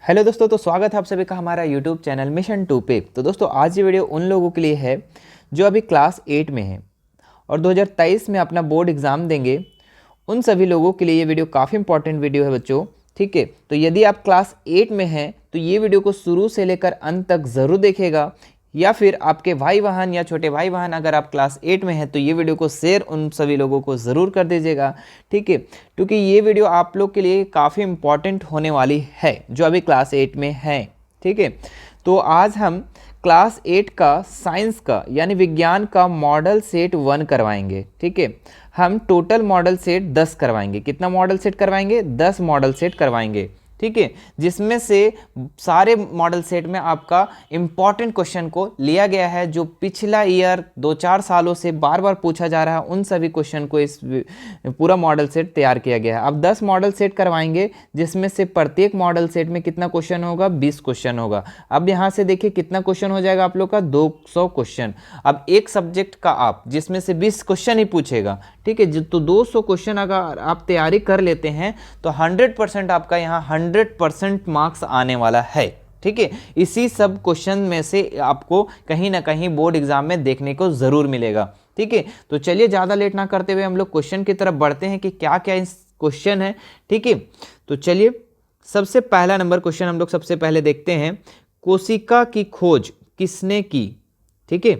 Hello दोस्तों, तो स्वागत है आप सभी का हमारा यूट्यूब चैनल मिशन 2 पे। तो दोस्तों आज ये वीडियो उन लोगों के लिए है जो अभी क्लास 8 में है और 2023 में अपना बोर्ड एग्ज़ाम देंगे। उन सभी लोगों के लिए ये वीडियो काफ़ी इंपॉर्टेंट वीडियो है बच्चों। ठीक है, तो यदि आप क्लास 8 में हैं तो ये वीडियो को शुरू से लेकर अंत तक ज़रूर देखिएगा, या फिर आपके भाई बहन या छोटे भाई बहन अगर आप क्लास 8 में हैं तो ये वीडियो को शेयर उन सभी लोगों को ज़रूर कर दीजिएगा। ठीक है, क्योंकि ये वीडियो आप लोग के लिए काफ़ी इम्पॉर्टेंट होने वाली है जो अभी क्लास 8 में है। ठीक है, तो आज हम क्लास 8 का साइंस का यानी विज्ञान का मॉडल सेट 1 करवाएंगे। ठीक है, हम टोटल मॉडल सेट 10 करवाएंगे। कितना मॉडल सेट करवाएंगे? 10 मॉडल सेट करवाएंगे। ठीक है, जिसमें से सारे मॉडल सेट में आपका इम्पॉर्टेंट क्वेश्चन को लिया गया है जो पिछला ईयर 2-4 सालों से बार बार पूछा जा रहा है। उन सभी क्वेश्चन को इस पूरा मॉडल सेट तैयार किया गया है। अब 10 मॉडल सेट करवाएंगे जिसमें से प्रत्येक मॉडल सेट में कितना क्वेश्चन होगा? 20 क्वेश्चन होगा। अब यहाँ से देखिए कितना क्वेश्चन हो जाएगा आप लोग का? 200 क्वेश्चन। अब एक सब्जेक्ट का आप जिसमें से 20 क्वेश्चन ही पूछेगा। ठीक है, तो 200 क्वेश्चन अगर आप तैयारी कर लेते हैं तो 100% आपका यहाँ 100% मार्क्स आने वाला है। ठीक है, इसी सब क्वेश्चन में से आपको कहीं ना कहीं बोर्ड एग्जाम में देखने को जरूर मिलेगा। ठीक है, तो चलिए ज़्यादा लेट ना करते हुए हम लोग क्वेश्चन की तरफ बढ़ते हैं कि क्या क्या इस क्वेश्चन है। ठीक है, तो चलिए सबसे पहला नंबर क्वेश्चन हम लोग सबसे पहले देखते हैं। कोशिका की खोज किसने की? ठीक है,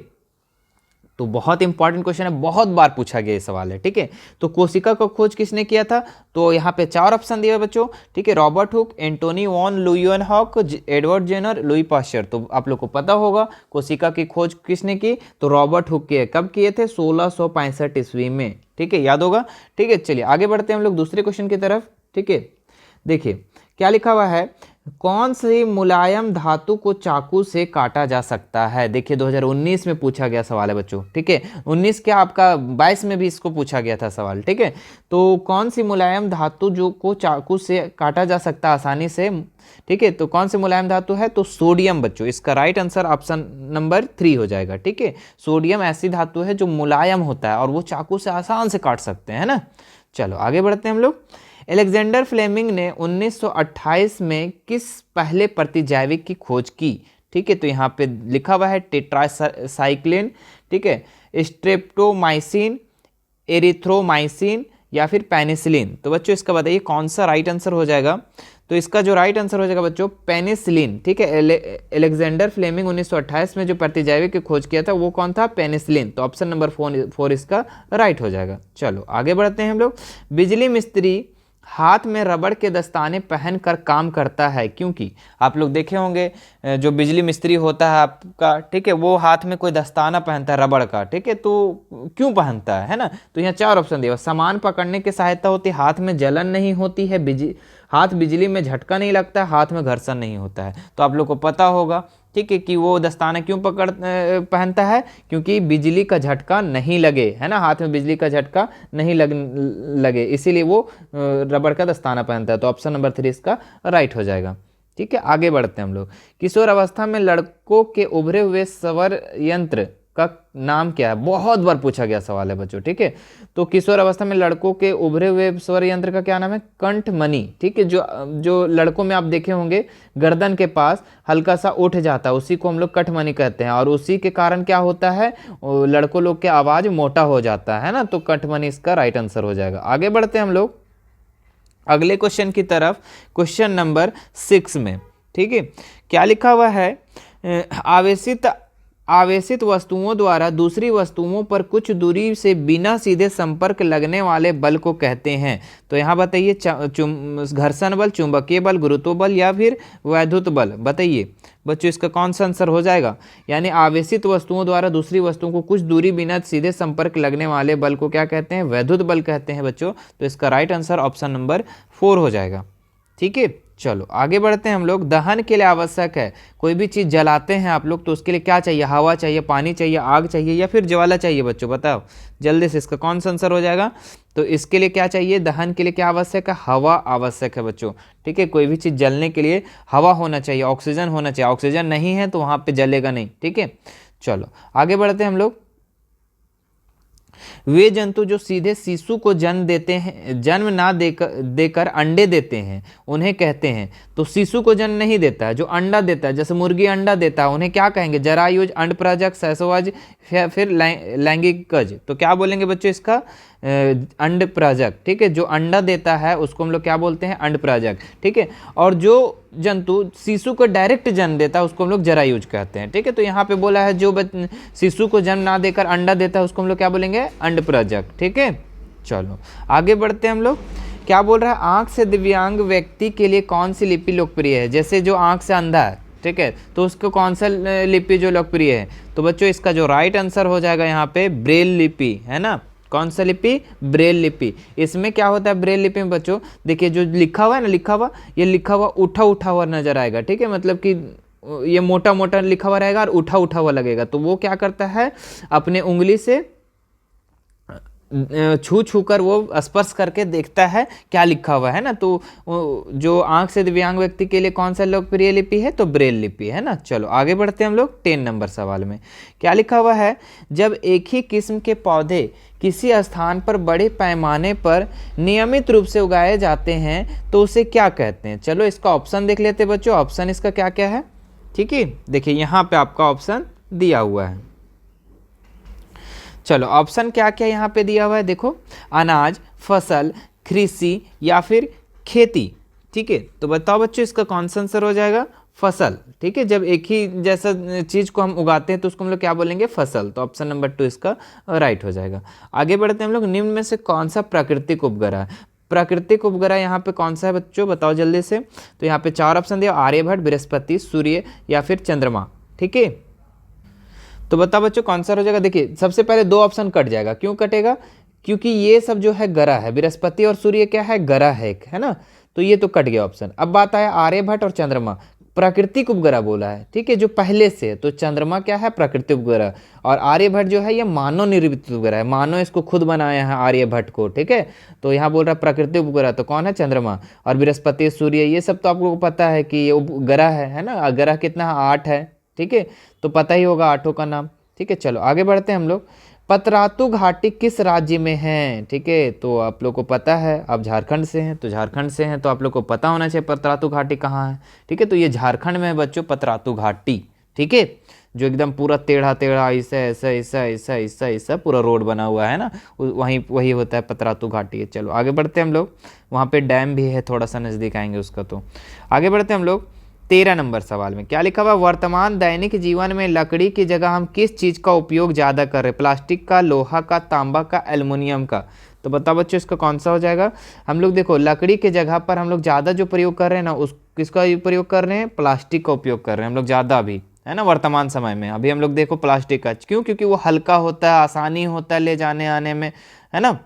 तो बहुत इंपॉर्टेंट क्वेश्चन है, बहुत बार पूछा गया ये सवाल है। ठीक है, तो कोशिका का खोज किसने किया था? तो यहाँ पे 4 ऑप्शन दिए बच्चों। ठीक है, Robert Hooke, Antonie van Leeuwenhoek, Edward Jenner, Louis Pasteur. तो आप लोग को पता होगा कोशिका की खोज किसने की? तो रॉबर्ट हुक किए। कब किए थे? 1665 ईस्वी में। ठीक है, याद होगा। ठीक है, चलिए आगे बढ़ते हैं हम लोग दूसरे क्वेश्चन की तरफ। ठीक है, देखिए क्या लिखा हुआ है। कौन सी मुलायम धातु को चाकू से काटा जा सकता है? देखिए 2019 में पूछा गया सवाल है बच्चों। ठीक है, 19 क्या आपका 22 में भी इसको पूछा गया था सवाल। ठीक है, तो कौन सी मुलायम धातु जो को चाकू से काटा जा सकता है आसानी से? ठीक है, तो कौन सी मुलायम धातु है? तो सोडियम बच्चों। इसका राइट आंसर ऑप्शन नंबर 3 हो जाएगा। ठीक है, सोडियम ऐसी धातु है जो मुलायम होता है और वो चाकू से आसान से काट सकते हैं ना। चलो आगे बढ़ते हैं हम लोग। अलेक्जेंडर फ्लेमिंग ने 1928 में किस पहले प्रतिजैविक की खोज की? ठीक है, तो यहाँ पे लिखा हुआ है टेट्रासाइक्लिन। ठीक है, स्ट्रेप्टोमाइसिन, एरिथ्रोमाइसिन या फिर पेनिसिलिन। तो बच्चों इसका बताइए कौन सा राइट आंसर हो जाएगा? तो इसका जो राइट आंसर हो जाएगा बच्चों पेनिसिलिन। ठीक है, अलेक्जेंडर फ्लेमिंग 1928 में जो प्रतिजैविक की खोज किया था वो कौन था? पेनिसिलिन। तो ऑप्शन नंबर 4 इसका राइट हो जाएगा। चलो आगे बढ़ते हैं हम लोग। बिजली मिस्त्री हाथ में रबड़ के दस्ताने पहनकर काम करता है क्योंकि? आप लोग देखे होंगे जो बिजली मिस्त्री होता है आपका, ठीक है, वो हाथ में कोई दस्ताना पहनता है रबड़ का। ठीक है, तो क्यों पहनता है ना? तो यहाँ 4 ऑप्शन दिया। सामान पकड़ने की सहायता होती है, हाथ में जलन नहीं होती है, हाथ बिजली में झटका नहीं लगता, हाथ में घर्षण नहीं होता है। तो आप लोग को पता होगा ठीक है कि वो दस्ताना क्यों पहनता है? क्योंकि बिजली का झटका नहीं लगे, है ना, हाथ में बिजली का झटका नहीं लगे, इसीलिए वो रबड़ का दस्ताना पहनता है। तो ऑप्शन नंबर 3 इसका राइट हो जाएगा। ठीक है, आगे बढ़ते हैं हम लोग। किशोर अवस्था में लड़कों के उभरे हुए स्वर यंत्र का नाम क्या है? बहुत बार पूछा गया सवाल है बच्चों। ठीक है, तो किशोर अवस्था में लड़कों के उभरे हुए स्वर यंत्र का क्या नाम है? कंठमणि। ठीक है, जो लड़कों में आप देखे होंगे गर्दन के पास हल्का सा उठ जाता है, उसी को हम लोग कंठमणि कहते हैं और उसी के कारण क्या होता है? लड़कों लोग के आवाज मोटा हो जाता है ना। तो कंठमणि इसका राइट आंसर हो जाएगा। आगे बढ़ते हैं हम लोग अगले क्वेश्चन की तरफ, क्वेश्चन नंबर 6 में। ठीक है, क्या लिखा हुआ है? आवेशित वस्तुओं द्वारा दूसरी वस्तुओं पर कुछ दूरी से बिना सीधे संपर्क लगने वाले बल को कहते हैं। तो यहाँ बताइए घर्षण बल, चुंबकीय बल, गुरुत्व बल या फिर वैद्युत बल। बताइए बच्चों इसका कौन सा आंसर हो जाएगा? यानी आवेशित वस्तुओं द्वारा दूसरी वस्तुओं को कुछ दूरी बिना सीधे संपर्क लगने वाले बल को क्या कहते हैं? वैद्युत बल कहते हैं बच्चों। तो इसका राइट आंसर ऑप्शन नंबर 4 हो जाएगा। ठीक है, चलो आगे बढ़ते हैं हम लोग। दहन के लिए आवश्यक है, कोई भी चीज़ जलाते हैं आप लोग तो उसके लिए क्या चाहिए? हवा चाहिए, पानी चाहिए, आग चाहिए या फिर ज्वाला चाहिए बच्चों? बताओ जल्दी से, इसका कौन सा आंसर हो जाएगा? तो इसके लिए क्या चाहिए? दहन के लिए क्या आवश्यक है? हवा आवश्यक है बच्चों। ठीक है, कोई भी चीज़ जलने के लिए हवा होना चाहिए, ऑक्सीजन होना चाहिए। ऑक्सीजन नहीं है तो वहाँ पर जलेगा नहीं। ठीक है, चलो आगे बढ़ते हैं हम लोग। वे जंतु जो सीधे शिशु को जन्म देते हैं, जन्म ना देकर अंडे देते हैं, उन्हें कहते हैं। तो शिशु को जन्म नहीं देता है, जो अंडा देता है, जैसे मुर्गी अंडा देता है, उन्हें क्या कहेंगे? जरायुज, अंडपराजक, शैशवज, फिर लैंगिकज। तो क्या बोलेंगे बच्चों इसका? अंडपराजक। ठीक है, जो अंडा देता है उसको हम लोग क्या बोलते हैं? अंडपराजक। ठीक है, और जो जंतु शिशु को डायरेक्ट जन्म देता है उसको हम लोग जरायुज कहते हैं। ठीक है, तो यहाँ पे बोला है जो शिशु को जन्म ना देकर अंडा देता है उसको हम लोग क्या बोलेंगे? अंडपराजक। ठीक है, चलो आगे बढ़ते हैं हम लोग। क्या बोल रहा है? आंख से दिव्यांग व्यक्ति के लिए कौन सी लिपि लोकप्रिय है? जैसे जो आंख से अंधा है, ठीक है, तो उसको कौन सा लिपि जो लोकप्रिय है? तो बच्चों इसका जो राइट आंसर हो जाएगा यहाँ पे ब्रेल लिपि, है ना। कौन सा लिपि? ब्रेल लिपि। इसमें क्या होता है ब्रेल लिपि में बच्चों? देखिए जो लिखा हुआ है ना, लिखा हुआ, ये लिखा हुआ उठा उठा हुआ नजर आएगा। ठीक है, मतलब कि ये मोटा मोटा लिखा हुआ रहेगा और उठा उठा हुआ लगेगा। तो वो क्या करता है? अपने उंगली से छू छू कर वो स्पर्श करके देखता है क्या लिखा हुआ है ना। तो जो आंख से दिव्यांग व्यक्ति के लिए कौन सा लोकप्रिय लिपि है? तो ब्रेल लिपि, है ना। चलो आगे बढ़ते हैं हम लोग 10 नंबर सवाल में। क्या लिखा हुआ है? जब एक ही किस्म के पौधे किसी स्थान पर बड़े पैमाने पर नियमित रूप से उगाए जाते हैं तो उसे क्या कहते हैं? चलो इसका ऑप्शन देख लेते हैं बच्चों। ऑप्शन इसका क्या क्या है? ठीक है, देखिए यहाँ पे आपका ऑप्शन दिया हुआ है। चलो ऑप्शन क्या क्या यहाँ पे दिया हुआ है देखो। अनाज, फसल, कृषि या फिर खेती। ठीक है, तो बताओ बच्चों इसका कौन सा आंसर हो जाएगा? फसल। ठीक है, जब एक ही जैसा चीज को हम उगाते हैं तो उसको हम लोग क्या बोलेंगे? फसल। तो ऑप्शन नंबर 2 इसका राइट हो जाएगा। आगे बढ़ते हैं हम लोग। निम्न में से कौन सा प्राकृतिक उपग्रह है? प्राकृतिक उपग्रह यहाँ पे कौन सा है बच्चों? बताओ जल्दी से। तो यहाँ पे 4 ऑप्शन दिया, आर्यभट्ट, बृहस्पति, सूर्य या फिर चंद्रमा। ठीक है, तो बताओ बच्चों कौन सा हो जाएगा? देखिए सबसे पहले 2 ऑप्शन कट जाएगा। क्यों कटेगा? क्योंकि ये सब जो है ग्रह है, बृहस्पति और सूर्य क्या है? ग्रह है एक, है ना। तो ये तो कट गया ऑप्शन। अब बात आया आर्यभट्ट और चंद्रमा। प्राकृतिक उपग्रह बोला है, ठीक है, जो पहले से। तो चंद्रमा क्या है? प्राकृतिक उपग्रह। और आर्यभट्ट जो है ये मानव निर्मित उपग्रह है, मानव इसको खुद बनाया है आर्यभट्ट को। ठीक है, तो यहाँ बोल रहा है प्राकृतिक उपग्रह, तो कौन है? चंद्रमा। और बृहस्पति, सूर्य, ये सब तो आप लोगों को पता है कि ये उपग्रह है ना। ग्रह कितना? 8 है। ठीक है, तो पता ही होगा 8 का नाम। ठीक है, चलो आगे बढ़ते हैं हम लोग। पतरातू घाटी किस राज्य में है? ठीक है, तो आप लोग को पता है, आप झारखंड से हैं, तो झारखंड से हैं तो आप लोग को पता होना चाहिए पतरातू घाटी कहाँ है। ठीक है, तो ये झारखंड में है बच्चों पतरातू घाटी। ठीक है, जो एकदम पूरा टेढ़ा टेढ़ा ऐसा ऐसा ऐसा ऐसा ऐसा ऐसा पूरा रोड बना हुआ है ना, वहीं वही होता है पतरातू घाटी। चलो आगे बढ़ते हैं हम लोग। वहाँ पे डैम भी है, थोड़ा सा नज़दीक आएंगे उसका। तो आगे बढ़ते हैं हम लोग 13 नंबर सवाल में। क्या लिखा हुआ? वर्तमान दैनिक जीवन में लकड़ी की जगह हम किस चीज़ का उपयोग ज़्यादा कर रहे हैं? प्लास्टिक का, लोहा का, तांबा का, एल्युमिनियम का। तो बताओ बच्चों इसका कौन सा हो जाएगा? हम लोग देखो लकड़ी के जगह पर हम लोग ज़्यादा जो प्रयोग कर रहे हैं ना, उस किसका प्रयोग कर रहे हैं? प्लास्टिक का उपयोग कर रहे हैं हम लोग ज़्यादा अभी, है ना। वर्तमान समय में अभी हम लोग देखो प्लास्टिक का। क्यों? क्योंकि वो हल्का होता है, आसानी होता है ले जाने आने में, है ना।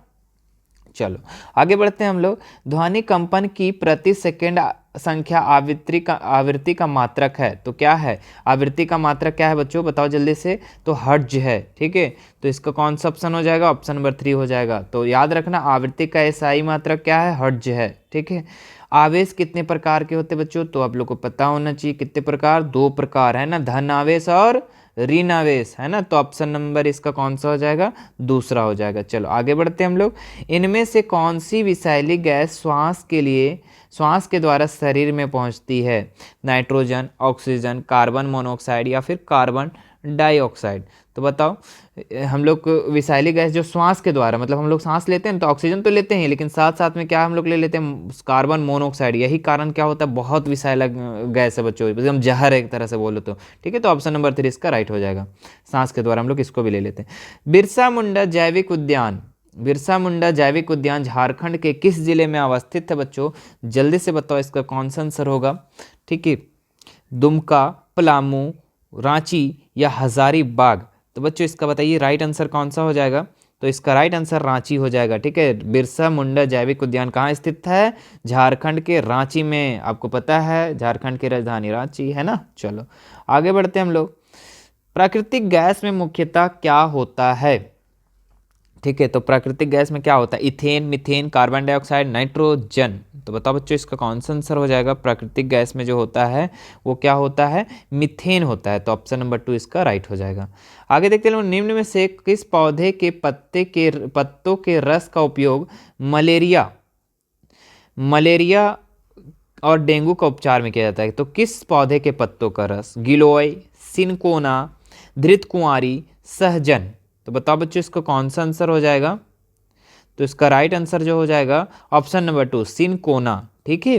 चलो आगे बढ़ते हैं हम लोग। ध्वनि कंपन की प्रति सेकंड संख्या आवृत्ति का मात्रक है, तो क्या है? आवृत्ति का मात्रक क्या है बच्चों? बताओ जल्दी से। तो हर्ट्ज है। ठीक है, तो इसका कौन सा ऑप्शन हो जाएगा? ऑप्शन नंबर 3 हो जाएगा। तो याद रखना आवृत्ति का एसआई मात्रक क्या है? हर्ट्ज है। ठीक है, आवेश कितने प्रकार के होते हैं बच्चों? तो आप लोग को पता होना चाहिए कितने प्रकार? 2 प्रकार, है ना, धन आवेश और ऋण आवेश, है ना। तो ऑप्शन नंबर इसका कौन सा हो जाएगा? दूसरा हो जाएगा। चलो आगे बढ़ते हैं हम लोग। इनमें से कौन सी विषैली गैस श्वास के द्वारा शरीर में पहुंचती है? नाइट्रोजन, ऑक्सीजन, कार्बन मोनोऑक्साइड या फिर कार्बन डाइऑक्साइड। तो बताओ हम लोग विषैली गैस जो श्वास के द्वारा, मतलब हम लोग सांस लेते हैं तो ऑक्सीजन तो लेते हैं, लेकिन साथ साथ में क्या हम लोग ले लेते हैं? Carbon monoxide. यही कारण क्या होता है? बहुत विषैला गैस है बच्चों, एकदम जहर है एक तरह से बोलो तो। ठीक है, तो ऑप्शन नंबर 3 इसका राइट हो जाएगा। सांस के द्वारा हम लोग इसको भी ले लेते हैं। बिरसा मुंडा जैविक उद्यान झारखंड के किस जिले में अवस्थित है बच्चों? जल्दी से बताओ इसका कौन सा आंसर होगा? ठीक है, दुमका, पलामू, रांची या हजारीबाग। तो बच्चों इसका बताइए राइट आंसर कौन सा हो जाएगा? तो इसका राइट आंसर रांची हो जाएगा। ठीक है, बिरसा मुंडा जैविक उद्यान कहाँ स्थित है? झारखंड के रांची में। आपको पता है झारखंड की राजधानी रांची, है ना। चलो आगे बढ़ते हैं हम लोग। प्राकृतिक गैस में मुख्यतः क्या होता है? ठीक है। तो प्राकृतिक गैस में क्या होता है, ethane, methane, carbon dioxide, nitrogen. तो बताओ बच्चों इसका कौन सा आंसर हो जाएगा। प्राकृतिक गैस में जो होता है वो क्या होता है, मीथेन होता है। तो ऑप्शन नंबर 2 इसका राइट हो जाएगा। आगे देखते हैं, निम्न में से किस पौधे के पत्तों के रस का उपयोग मलेरिया और डेंगू का उपचार में किया जाता है। तो किस पौधे के पत्तों का रस, गिलोय, सिनकोना, धृतकुंवारी, सहजन। तो बताओ बच्चों इसका कौन सा आंसर हो जाएगा। तो इसका राइट आंसर जो हो जाएगा ऑप्शन नंबर 2 सिनकोना। ठीक है।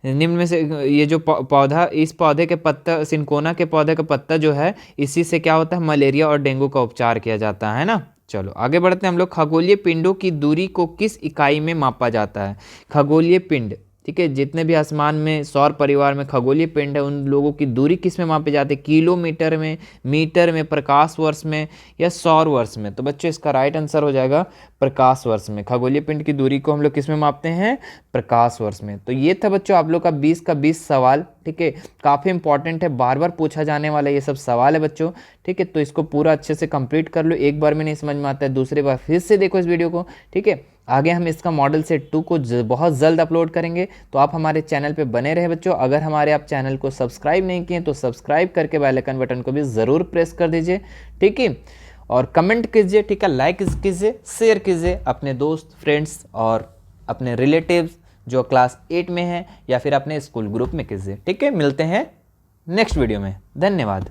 निम्न में से ये जो पौधा, इस पौधे के पत्ता, सिनकोना के पौधे का पत्ता जो है, इसी से क्या होता है, मलेरिया और डेंगू का उपचार किया जाता है ना। चलो आगे बढ़ते हैं हम लोग। खगोलीय पिंडों की दूरी को किस इकाई में मापा जाता है। खगोलीय पिंड, ठीक है, जितने भी आसमान में सौर परिवार में खगोलीय पिंड है, उन लोगों की दूरी किस में मापे जाते हैं, किलोमीटर में, मीटर में, प्रकाश वर्ष में या सौर वर्ष में। तो बच्चों इसका राइट आंसर हो जाएगा प्रकाश वर्ष में। खगोलीय पिंड की दूरी को हम लोग किस में मापते हैं, प्रकाश वर्ष में। तो ये था बच्चों आप लोग का 20 का 20 सवाल। ठीक है, काफ़ी इंपॉर्टेंट है, बार बार पूछा जाने वाला ये सब सवाल है बच्चों। ठीक है, तो इसको पूरा अच्छे से कंप्लीट कर लो। एक बार में नहीं समझ में आता है, दूसरी बार फिर से देखो इस वीडियो को। ठीक है, आगे हम इसका मॉडल सेट 2 को बहुत जल्द अपलोड करेंगे। तो आप हमारे चैनल पे बने रहे बच्चों। अगर हमारे आप चैनल को सब्सक्राइब नहीं किए तो सब्सक्राइब करके बेल आइकन बटन को भी ज़रूर प्रेस कर दीजिए। ठीक है, और कमेंट कीजिए, ठीक है, लाइक कीजिए, शेयर कीजिए अपने दोस्त, फ्रेंड्स और अपने रिलेटिव्स जो क्लास 8 में हैं, या फिर अपने स्कूल ग्रुप में कीजिए। ठीक है, मिलते हैं नेक्स्ट वीडियो में। धन्यवाद।